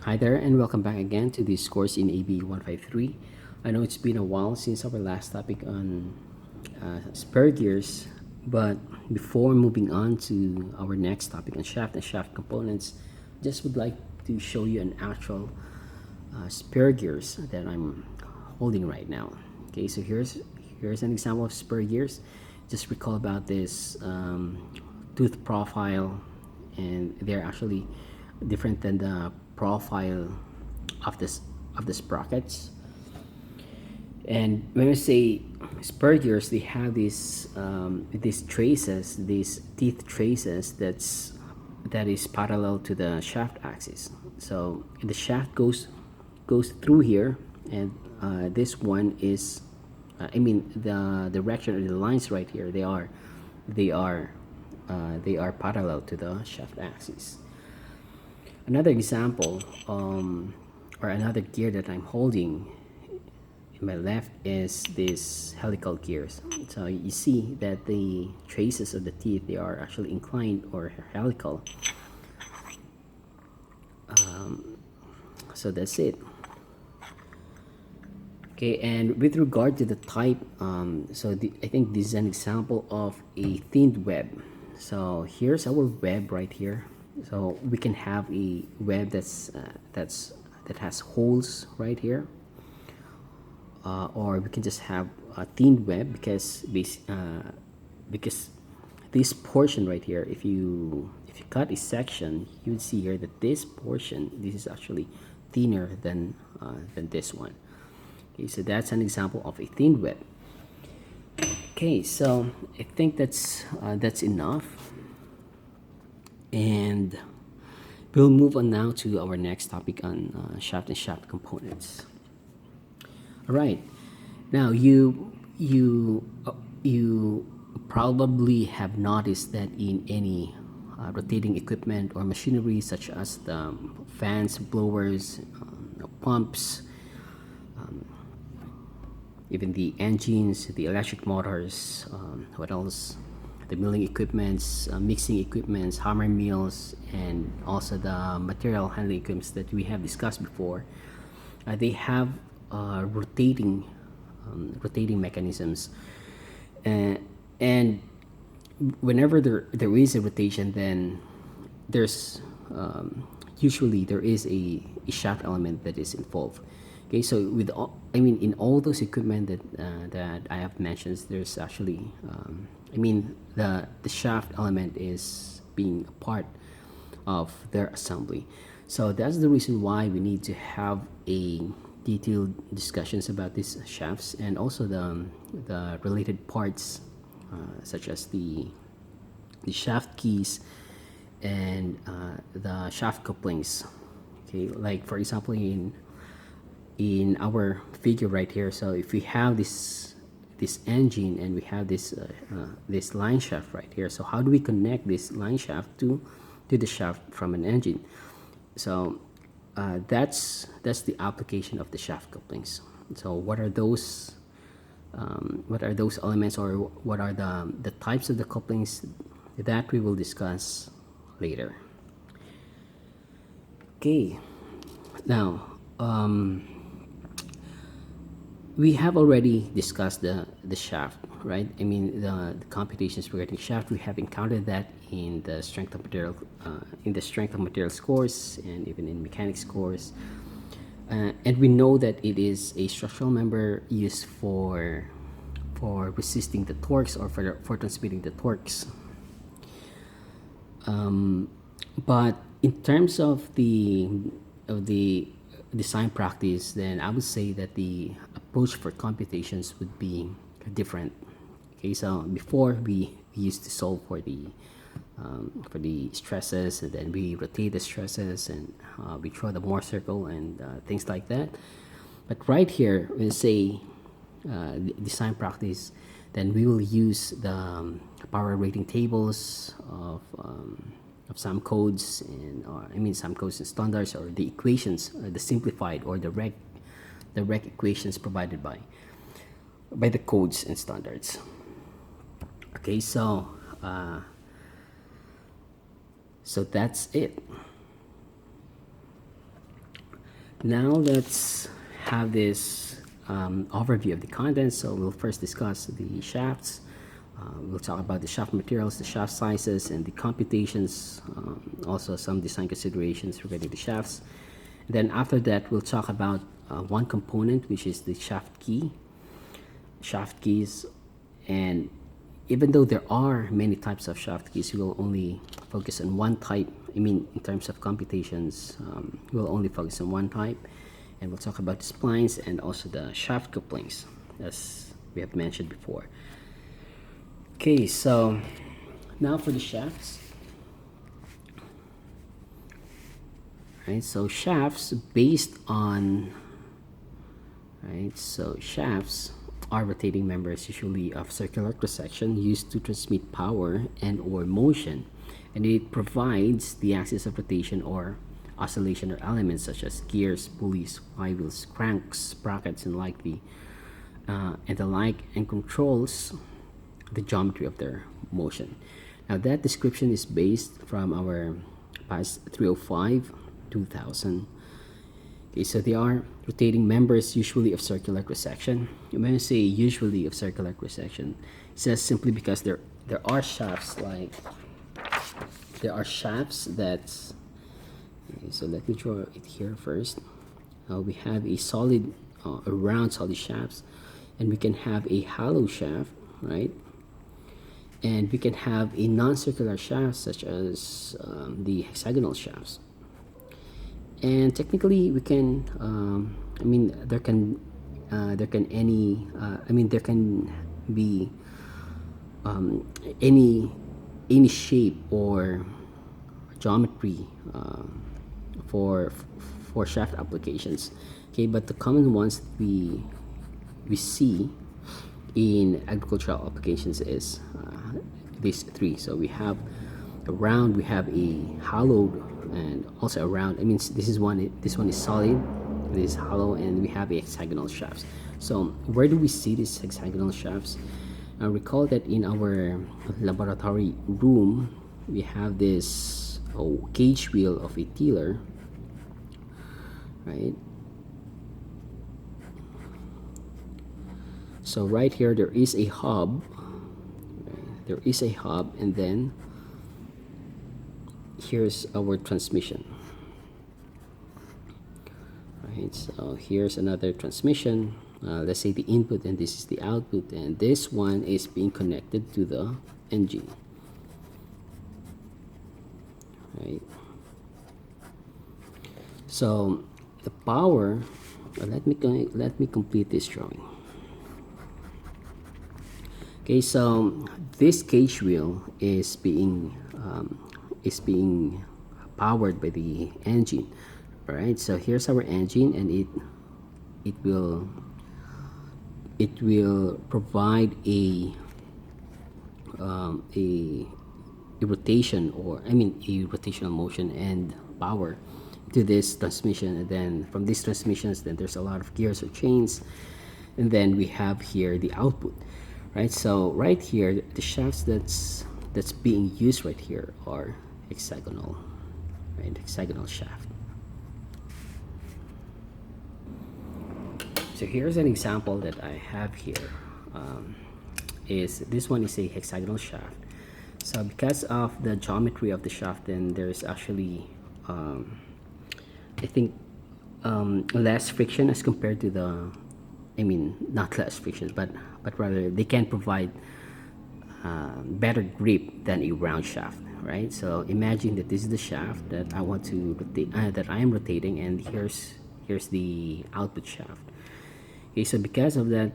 Hi there, and welcome back again to this course in ABE153. I know it's been a while since our last topic on spur gears, but before moving on to our next topic on shaft and shaft components, just would like to show you an actual spur gears that I'm holding right now. Okay, so here's an example of spur gears. Just recall about this tooth profile, and they're actually different than the profile of the sprockets. And when I say spur gears, they have these traces, these teeth traces that is parallel to the shaft axis. So the shaft goes through here, and this one is, I mean, the direction of the lines right here. They are they are parallel to the shaft axis. Another example, or another gear that I'm holding in my left is this helical gears. So you see that the traces of the teeth, they are actually inclined or helical. So that's it. Okay, and with regard to the type, I think this is an example of a thinned web. So here's our web right here. So we can have a web that has holes right here, or we can just have a thin web because this portion right here, if you cut a section, you would see here that this is actually thinner than this one. Okay, so that's an example of a thin web. Okay, so I think that's enough, and we'll move on now to our next topic on shaft and shaft components. All right. Now you probably have noticed that in any rotating equipment or machinery such as the fans, blowers, pumps, even the engines, the electric motors, what else? The milling equipments, mixing equipments, hammer mills, and also the material handling equipments that we have discussed before. They have rotating mechanisms, and whenever there is a rotation, then there's usually there is a shaft element that is involved. Okay, so in all those equipment that I have mentioned, there's actually the shaft element is being a part of their assembly. So that's the reason why we need to have a detailed discussions about these shafts, and also the related parts, such as the shaft keys and the shaft couplings. Okay, like for example in our figure right here. So if we have this engine and we have this line shaft right here, so how do we connect this line shaft to the shaft from an engine? So that's the application of the shaft couplings. So what are those elements, or what are the types of the couplings that we will discuss later? Okay, now we have already discussed the shaft, right? I mean, the computations regarding shaft, we have encountered that in the strength of materials course, and even in mechanics course. And we know that it is a structural member used for resisting the torques, or for transmitting the torques. But in terms of the design practice, then I would say that the approach for computations would be different. Okay, so before we used to solve for the stresses, and then we rotate the stresses, and we draw the Mohr circle and things like that. But right here, when we say design practice, then we will use the power rating tables of some codes, and some codes and standards, or the equations, the simplified or the reg equations provided by the codes and standards. Okay, so that's it. Now let's have this overview of the contents. So we'll first discuss the shafts. We'll talk about the shaft materials, the shaft sizes, and the computations. Also some design considerations regarding the shafts. Then after that, we'll talk about one component, which is the shaft key. Shaft keys, and even though there are many types of shaft keys, we will only focus on one type. I mean, in terms of computations, we'll only focus on one type, and we'll talk about the splines and also the shaft couplings, as we have mentioned before. Okay, so now for the shafts. Right, so shafts based on, right, so shafts are rotating members usually of circular cross-section used to transmit power and or motion, and it provides the axis of rotation or oscillation or elements such as gears, pulleys, flywheels, cranks, sprockets, and the like, and controls the geometry of their motion. Now that description is based from our PAS 305-2000. Okay, so they are rotating members usually of circular cross-section. And when I say usually of circular cross-section, it says simply because there are shafts that's okay, so let me draw it here first. We have a round solid shafts, and we can have a hollow shaft, right? And we can have a non-circular shaft such as the hexagonal shafts. And technically we can there can be any shape or geometry for shaft applications. Okay, but the common ones we see in agricultural applications is these three. So we have a round, we have a hollowed, and also a round. I mean, this one is solid, this is hollow, and we have a hexagonal shafts. So where do we see these hexagonal shafts? Now recall that in our laboratory room we have this cage wheel of a tiller, right? So right here there is a hub, and then here's our transmission. Right, so here's another transmission. Let's say the input, and this is the output, and this one is being connected to the engine. Right. So the power. Let me complete this drawing. Okay, so this cage wheel is being powered by the engine. All right, so here's our engine, and it will provide a rotation, or a rotational motion and power to this transmission. And then from these transmissions, then there's a lot of gears or chains, and then we have here the output. Right, so right here the shafts that's being used right here are hexagonal, right? Hexagonal shaft. So here's an example that I have here. This one is a hexagonal shaft. So because of the geometry of the shaft, then there's actually I think less friction as compared to the, not less friction, but rather they can provide better grip than a round shaft, right? So imagine that this is the shaft that I want to rotate, that I am rotating, and here's the output shaft. Okay, so because of that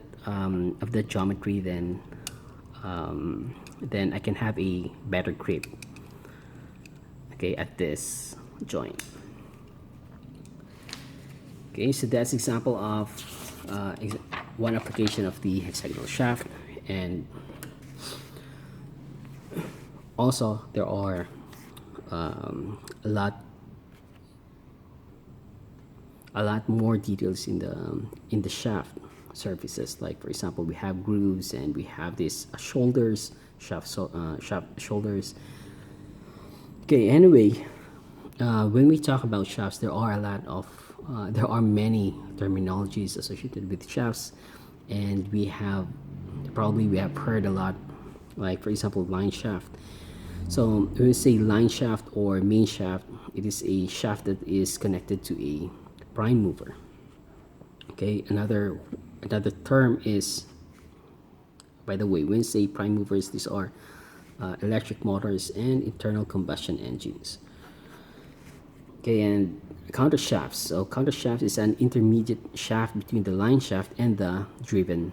geometry, then I can have a better grip, okay, at this joint. Okay, so that's example of one application of the hexagonal shaft. And also there are a lot more details in the shaft surfaces. Like for example, we have grooves, and we have these shoulders, shaft shoulders. Okay, anyway, when we talk about shafts, there are a lot of there are many terminologies associated with shafts, and we have heard a lot, like for example, line shaft. So when we say line shaft or main shaft, it is a shaft that is connected to a prime mover. Okay, another term is, by the way, when we say prime movers, these are electric motors and internal combustion engines. Okay, and counter shafts. So counter shaft is an intermediate shaft between the line shaft and the driven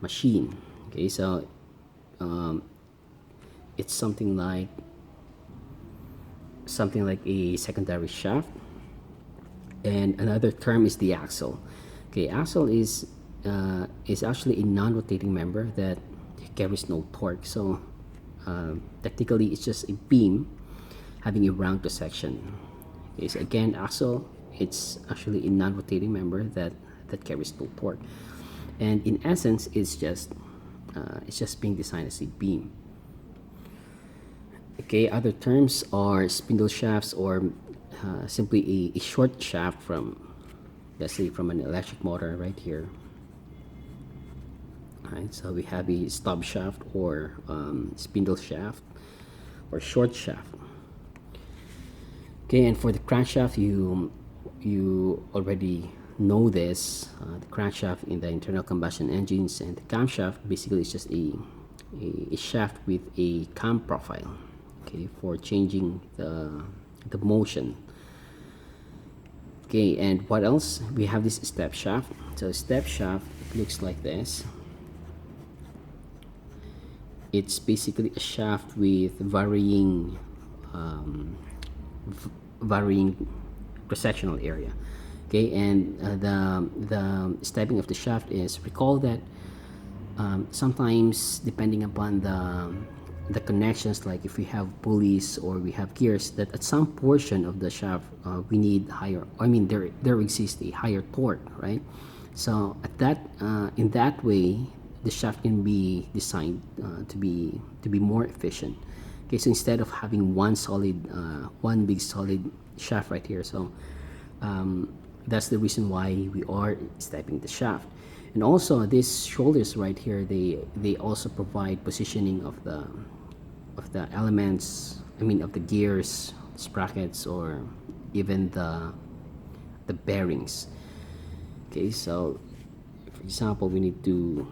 machine. Okay, so it's something like a secondary shaft. And another term is the axle. Okay, axle is actually a non-rotating member that carries no torque. So technically, it's just a beam having a round cross section. Okay, so again, axle, it's actually a non-rotating member that carries no torque, and in essence, it's just being designed as a beam. Okay, other terms are spindle shafts, or simply a short shaft from, let's say, from an electric motor right here. Right, so we have a stub shaft, or spindle shaft, or short shaft. Okay, and for the crankshaft, you already know this. The crankshaft in the internal combustion engines, and the camshaft basically is just a shaft with a cam profile. Okay, for changing the motion. Okay, and what else? We have this step shaft. So step shaft, it looks like this. It's basically a shaft with varying cross-sectional area. Okay, and the stepping of the shaft is, recall that sometimes depending upon the connections, like if we have pulleys or we have gears, that at some portion of the shaft we need higher, I mean there exists a higher torque, right? So at that in that way, the shaft can be designed to be more efficient. Okay, so instead of having one big solid shaft right here, so that's the reason why we are stepping the shaft. And also these shoulders right here, they also provide positioning of the elements, I mean of the gears, sprockets, or even the bearings. Okay, so for example, we need to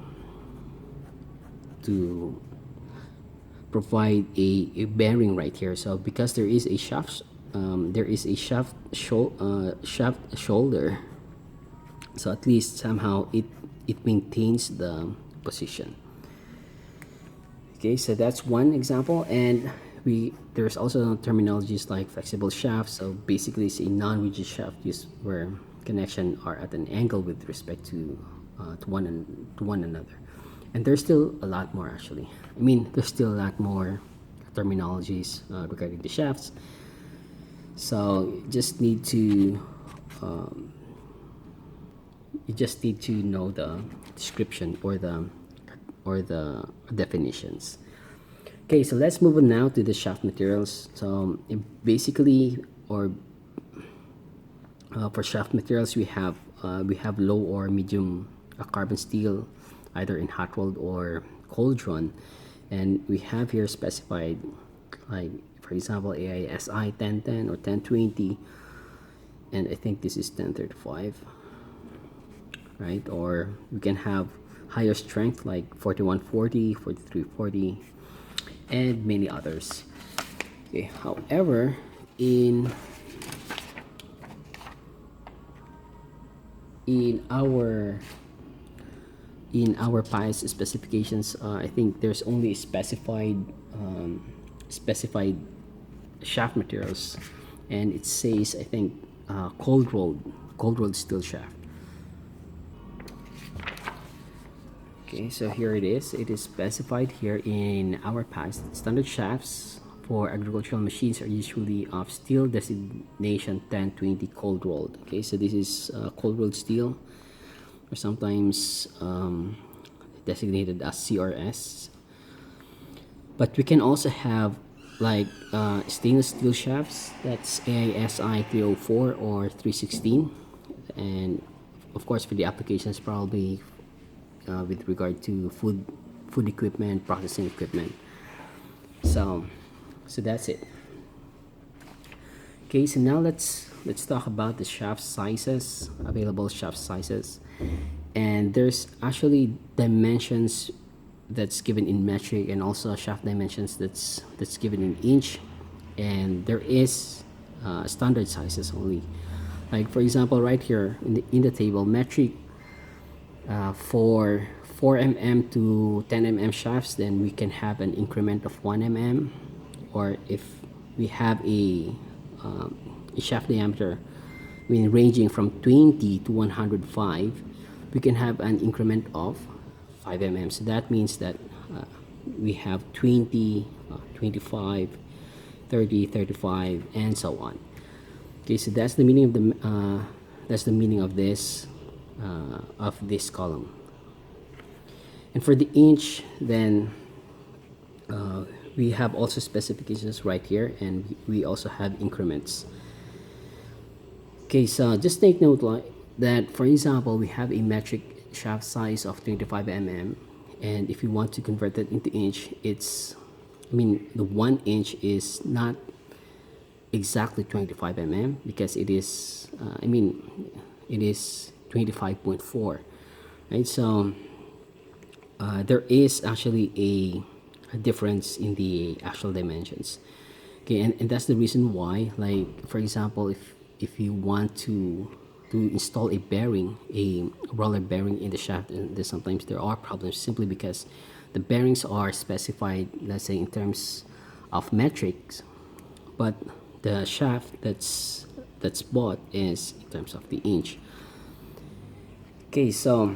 provide a bearing right here. So because there is a shaft shoulder, so at least somehow it maintains the position. Okay, so that's one example, and there's also terminologies like flexible shaft. So basically, it's a non-rigid shaft used where connection are at an angle with respect to one another. And there's still a lot more, actually. I mean, there's still a lot more terminologies regarding the shafts. So you just need to know the description or the definitions. Okay, so let's move on now to the shaft materials. So basically, or for shaft materials, we have low or medium carbon steel, either in hot rolled or cold drawn, and we have here specified, like for example, AISI 1010 or 1020, and I think this is 1035, right? Or we can have higher strength like 4140, 4340, and many others. Okay, however, in our PI's specifications, I think there's only specified shaft materials, and it says, I think, cold rolled steel shaft. Okay, so here it is. It is specified here in our PI's. Standard shafts for agricultural machines are usually of steel designation 1020 cold rolled. Okay, so this is cold rolled steel, or sometimes designated as CRS. But we can also have like stainless steel shafts, that's AISI 304 or 316, and of course for the applications probably with regard to food equipment, processing equipment. So that's it. Okay, so now let's talk about the shaft sizes, available shaft sizes. And there's actually dimensions that's given in metric, and also shaft dimensions that's given in inch, and there is standard sizes only. Like for example, right here in the table, metric for 4 mm to 10 mm shafts, then we can have an increment of 1 mm. Or if we have a shaft diameter, I mean ranging from 20 to 105, we can have an increment of 5 mm. So that means that we have 20, 25, 30, 35, and so on. Okay, so that's the meaning of this column. And for the inch, then we have also specifications right here, and we also have increments. Okay, so just take note like that. For example, we have a metric shaft size of 25 mm, and if you want to convert that into inch, the 1 inch is not exactly 25 mm, because it is it is 25.4, right? So there is actually a difference in the actual dimensions. Okay, and that's the reason why, like for example, if you want to install a roller bearing in the shaft, and sometimes there are problems simply because the bearings are specified, let's say in terms of metrics, but the shaft that's bought is in terms of the inch. Okay, so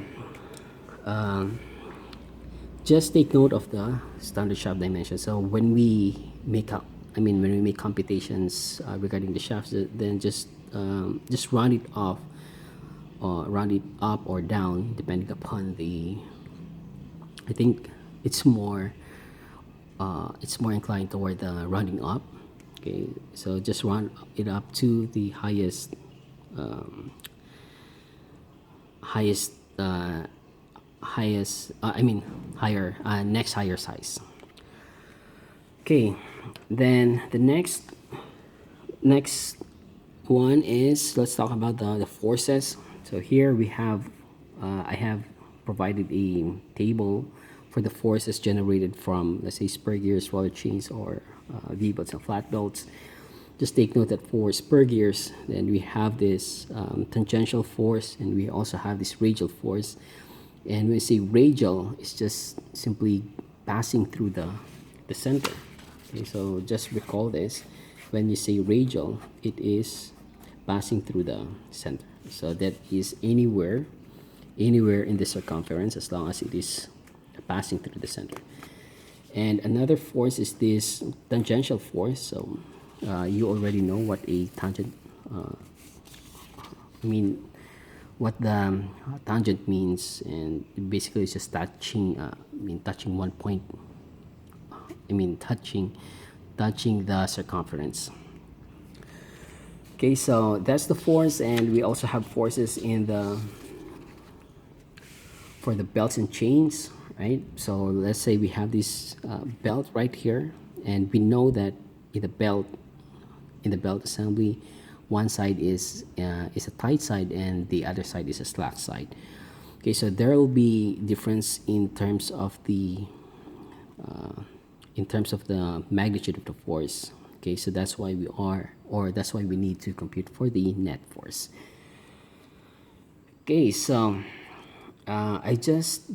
just take note of the standard shaft dimension. So when we make up, when we make computations regarding the shafts, then just round it off, or round it up or down depending upon the. I think it's more inclined toward the rounding up. Okay, so just round it up to the highest highest highest higher next higher size. Okay, then the next one is, let's talk about the forces. So here we have I have provided a table for the forces generated from, let's say, spur gears, roller chains, or V-belts and flat belts. Just take note that for spur gears, then we have this tangential force, and we also have this radial force. And when we say radial, it's just simply passing through the center. Okay, so just recall this. When you say radial, it is passing through the center. So that is anywhere in the circumference, as long as it is passing through the center. And another force is this tangential force. So you already know what a tangent what the tangent means, and basically it's just touching touching one point, touching the circumference. Okay, so that's the force. And we also have forces for the belts and chains, right? So let's say we have this belt right here, and we know that in the belt assembly, one side is a tight side and the other side is a slack side. Okay, so there will be difference in terms of the magnitude of the force. Okay, so that's why we need to compute for the net force. Okay, so I just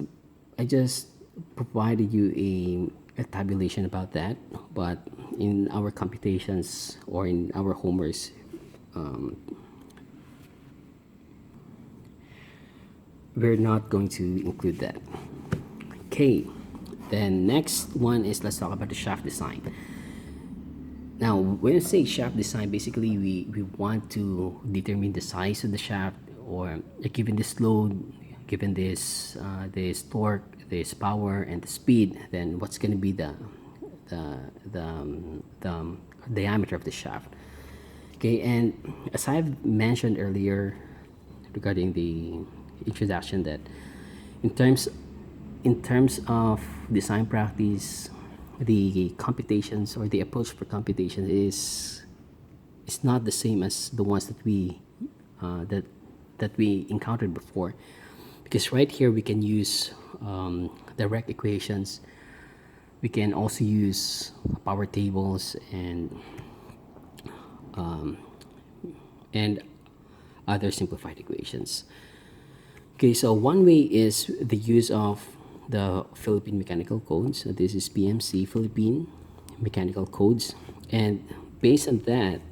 provided you a tabulation about that, but in our computations or in our homeworks, we're not going to include that. Okay, then next one is, let's talk about the shaft design. Now, when we say shaft design, basically we want to determine the size of the shaft, or given this load, given this torque, this power, and the speed, then what's going to be the diameter of the shaft. Okay, and as I've mentioned earlier, regarding the introduction that in terms in terms of design practice, the computations or the approach for computation is not the same as the ones that uh, that we encountered before, because right here we can use direct equations. We can also use power tables and other simplified equations. Okay, so one way is the use of the Philippine Mechanical Codes. So this is PMC, Philippine Mechanical Codes. And based on that,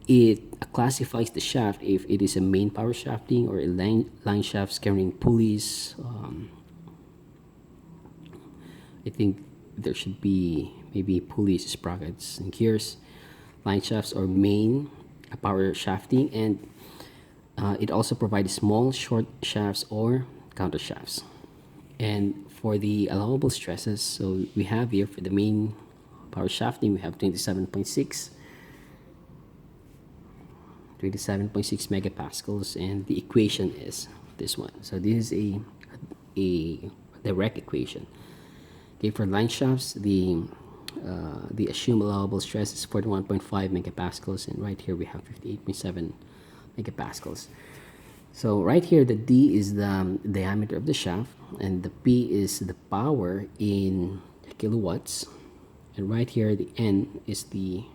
it classifies the shaft if it is a main power shafting or a line shafts carrying pulleys. I think there should be maybe pulleys, sprockets, and gears, line shafts, or main power shafting. And it also provides small short shafts or counter shafts. And for the allowable stresses, so we have here for the main power shafting, we have 27.6 megapascals, and the equation is this one. So this is a direct equation. Okay, for line shafts, the assumed allowable stress is 41.5 megapascals, and right here we have 58.7 megapascals. So right here, the D is the diameter of the shaft, and the P is the power in kilowatts, and right here the N is the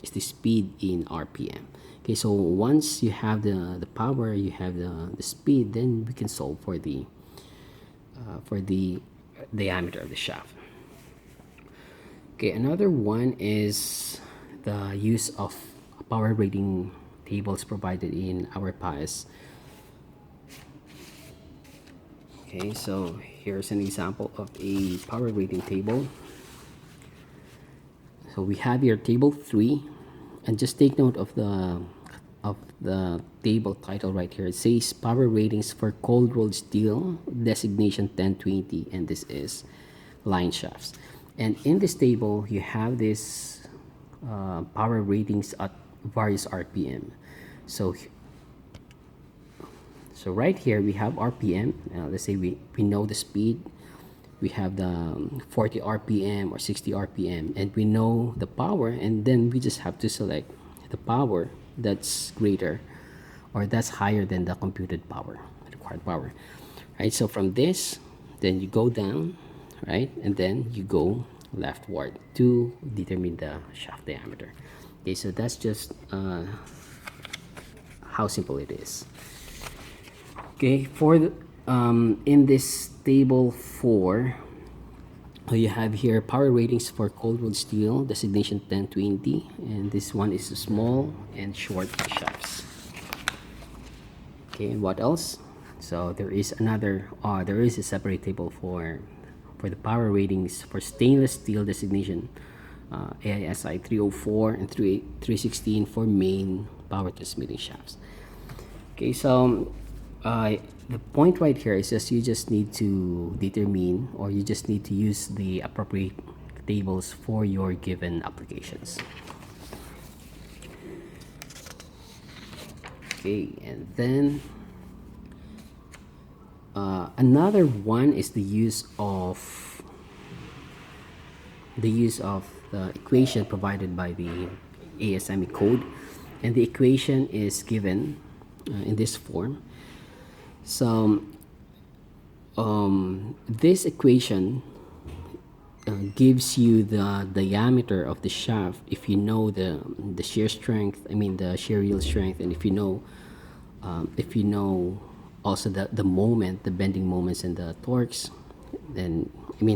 speed in RPM. Okay, so once you have the power, you have the speed, then we can solve for the diameter of the shaft. Okay, another one is the use of power rating tables provided in our PAS. Okay, so here's an example of a power rating table. So we have here table 3, and just take note of the table title right here. It says power ratings for cold rolled steel, designation 1020, and this is line shafts. And in this table, you have this power ratings at various RPM. So right here we have RPM. Let's say we know the speed. We have the 40 RPM or 60 RPM, and we know the power, and then we just have to select the power that's greater or that's higher than the computed power, required power. Right, so from this, then you go down, right, and then you go leftward to determine the shaft diameter. Okay, so that's just how simple it is. Okay, for the in this table 4, you have here power ratings for cold rolled steel, designation 1020, and this one is small and short shafts. Okay, and what else? So there is a separate table for the power ratings for stainless steel, designation AISI 304 and 316 for main power transmitting shafts. Okay, so the point right here is just you just need to determine, or you just need to use the appropriate tables for your given applications. Okay, and then another one is the use of the equation provided by the ASME code, and the equation is given in this form. So this equation gives you the diameter of the shaft if you know the shear strength, the shear yield strength, and if you know also the moment, the bending moments and the torques. Then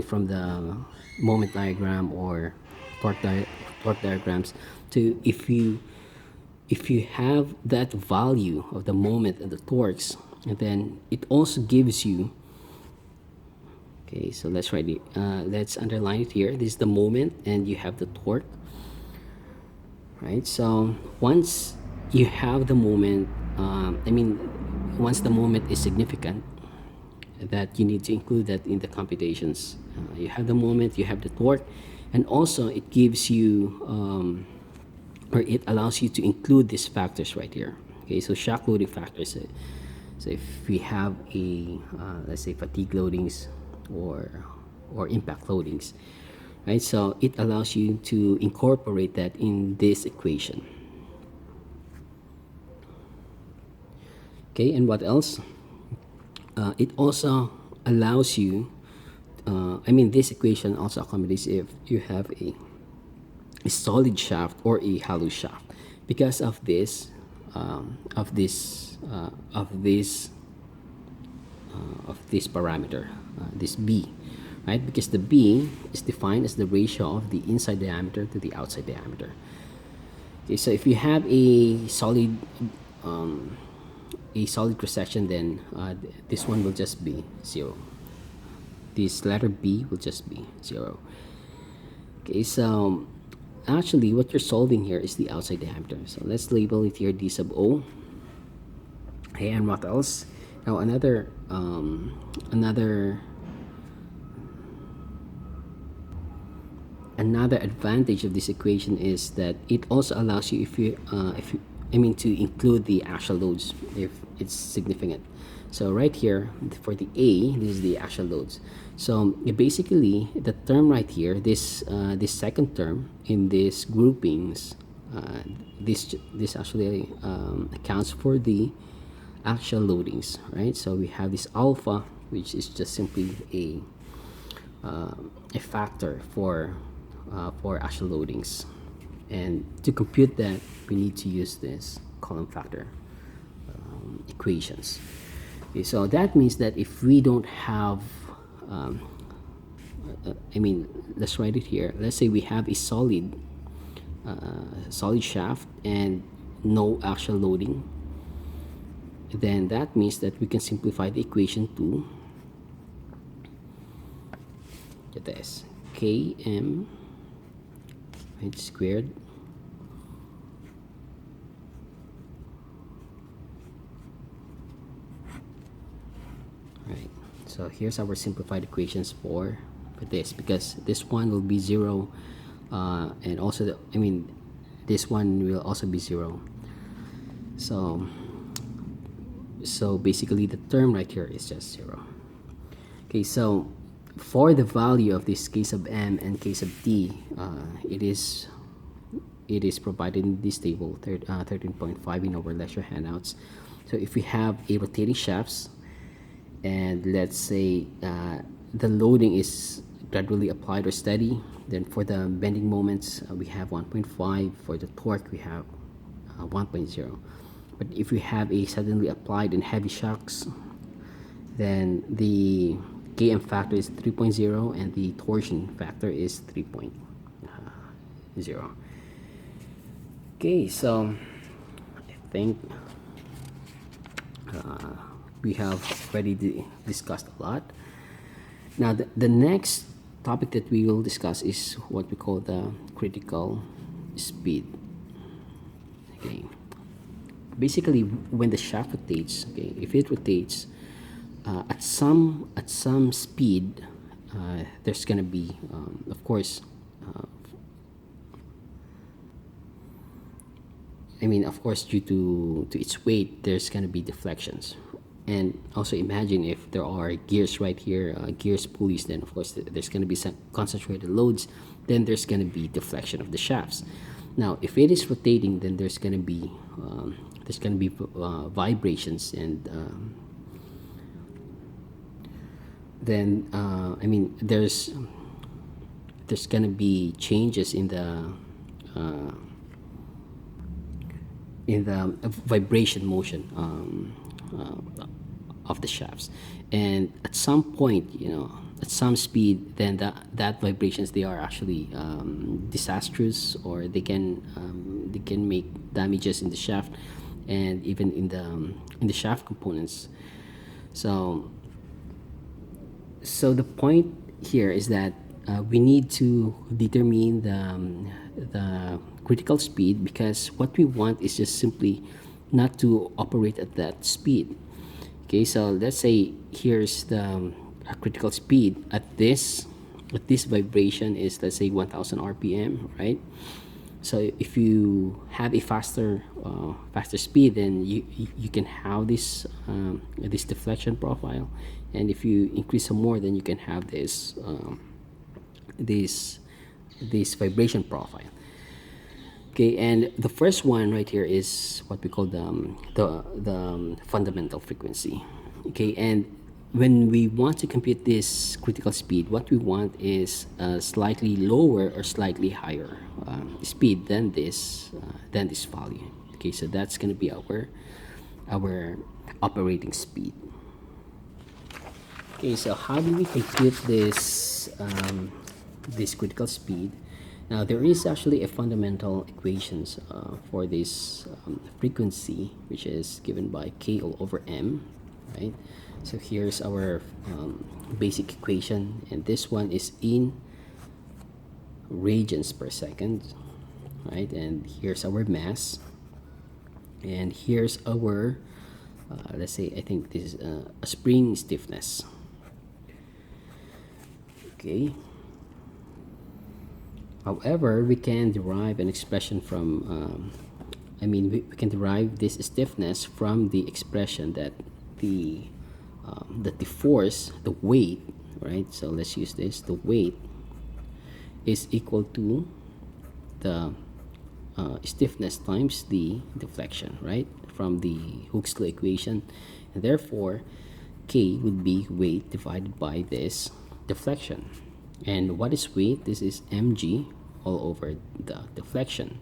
from the moment diagram or torque diagrams, to if you have that value of the moment and the torques, and then it also gives you, okay, so let's write it, let's underline it here. This is the moment and you have the torque, right? So once you have the moment, once the moment is significant, that you need to include that in the computations. You have the moment, you have the torque, and also it gives you or it allows you to include these factors right here. Okay, so shock loading factors. So if we have a let's say fatigue loadings or impact loadings, right? So it allows you to incorporate that in this equation. Okay, and what else? It also allows you. This equation also accommodates if you have a solid shaft or a hollow shaft. Because of this, of this parameter, this b, right? Because the b is defined as the ratio of the inside diameter to the outside diameter. Okay, so if you have a solid cross section, then this one will just be 0. This letter b will just be 0. Okay, so actually what you're solving here is the outside diameter. So let's label it here d sub o. Okay, and what else? Now another advantage of this equation is that it also allows you, to include the actual loads if it's significant. So right here for the A, this is the actual loads. So basically the term right here, this second term in these groupings, this actually accounts for the actual loadings, right? So we have this alpha, which is just simply a factor for actual loadings, and to compute that we need to use this column factor equations. Okay, so that means that if we don't have let's write it here. Let's say we have a solid shaft and no actual loading, then that means that we can simplify the equation to get this km squared right. So here's our simplified equations for this, because this one will be 0, and also this one will also be 0. So basically the term right here is just 0. Okay, so for the value of this k sub m and k sub d, it is provided in this table 13.5 in our lecture handouts. So if we have a rotating shafts, and let's say the loading is gradually applied or steady, then for the bending moments we have 1.5. For the torque we have 1.0. But if we have a suddenly applied and heavy shocks, then the km factor is 3.0 and the torsion factor is 3.0. Okay, so I think we have already discussed a lot. Now the next topic that we will discuss is what we call the critical speed. Okay, basically when the shaft rotates, okay, if it rotates at some speed, there's gonna be of course due to its weight, there's gonna be deflections. And also imagine if there are gears right here, gears, pulleys, then of course there's gonna be some concentrated loads, then there's gonna be deflection of the shafts. Now if it is rotating, then there's gonna be vibrations, and then there's gonna be changes in the vibration motion of the shafts, and at some point, at some speed, then that vibrations, they are actually disastrous, or they can make damages in the shaft and even in the shaft components. So the point here is that we need to determine the critical speed, because what we want is just simply not to operate at that speed. Okay, so let's say here's the critical speed at this vibration is, let's say, 1000 rpm, right? So if you have a faster speed, then you can have this deflection profile, and if you increase some more, then you can have this this vibration profile. Okay, and the first one right here is what we call the fundamental frequency. Okay, and when we want to compute this critical speed, what we want is a slightly lower or slightly higher speed than this value. Okay, so that's going to be our operating speed. Okay, so how do we compute this critical speed? Now there is actually a fundamental equations for this frequency, which is given by k all over m, right? So here's our basic equation, and this one is in radians per second, right? And here's our mass, and here's our let's say I think this is a spring stiffness. Okay. However, we can derive an expression from, we can derive this stiffness from the expression that the force, the weight, right? So let's use this. The weight is equal to the stiffness times the deflection, right? From the Hooke's law equation, and therefore, K would be weight divided by this deflection. And what is weight? This is mg all over the deflection,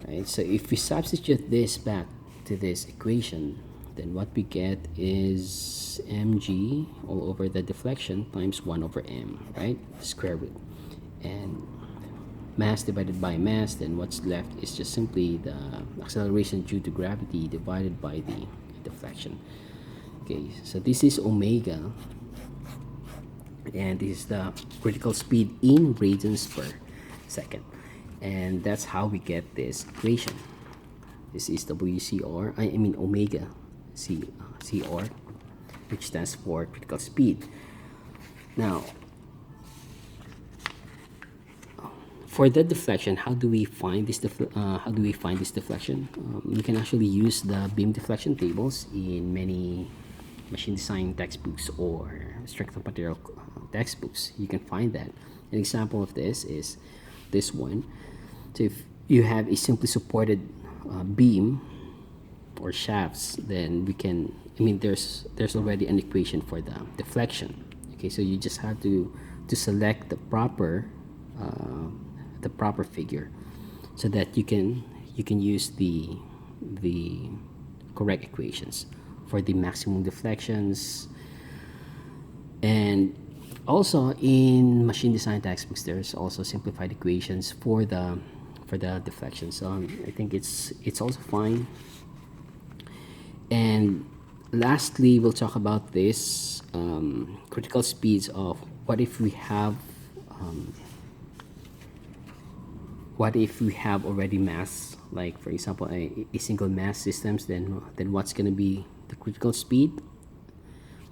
right? So if we substitute this back to this equation, then what we get is mg all over the deflection times 1 over m, right? Square root. And mass divided by mass, then what's left is just simply the acceleration due to gravity divided by the deflection. Okay, so this is omega, and this is the critical speed in radians per second, and that's how we get this equation. This is WCR, I mean omega CR, which stands for critical speed. Now for the deflection, how do we find this deflection? We can actually use the beam deflection tables in many machine design textbooks or structural material textbooks. You can find that. An example of this is this one. So if you have a simply supported beam or shafts, then we can, there's already an equation for the deflection. Okay, so you just have to select the proper figure, so that you can use the correct equations for the maximum deflections. And also in machine design textbooks, there's also simplified equations for the deflection. So I think it's also fine. And lastly, we'll talk about this critical speeds of what if we have already mass, like for example a single mass systems, then what's going to be the critical speed?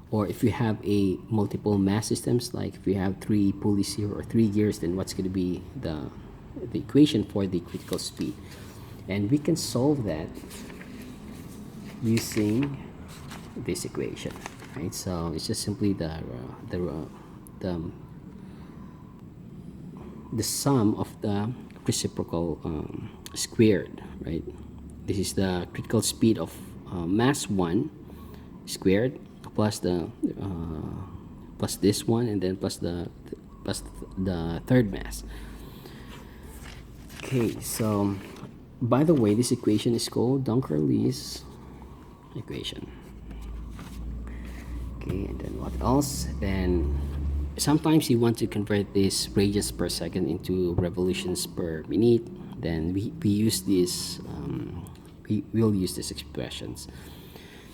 Or if you have a multiple mass systems, like if you have 3 pulleys here or 3 gears, then what's going to be the equation for the critical speed? And we can solve that using this equation, right? So it's just simply the sum of the reciprocal squared, right? This is the critical speed of mass 1 squared plus plus this one, and then plus the third mass. Okay, so by the way, this equation is called Dunker-Lee's equation. Okay, and then what else? Then sometimes you want to convert this radians per second into revolutions per minute. Then we use this we'll use these expressions.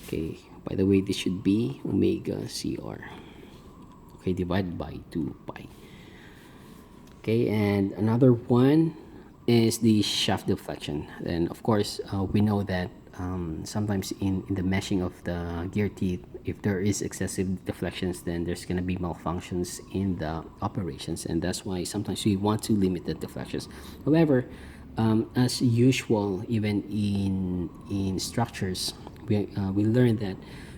Okay, by the way, this should be omega CR, okay, divided by 2 pi. Okay, and another one is the shaft deflection. And of course we know that sometimes in the meshing of the gear teeth, if there is excessive deflections, then there's going to be malfunctions in the operations, and that's why sometimes we want to limit the deflections. However, as usual, even in structures, we learn that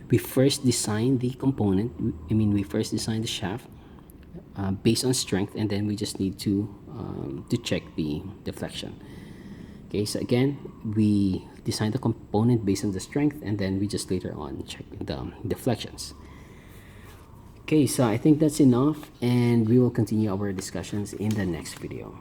we first design the component. We first design the shaft based on strength, and then we just need to check the deflection. Okay, so again, we design the component based on the strength, and then we just later on check the deflections. Okay, so I think that's enough, and we will continue our discussions in the next video.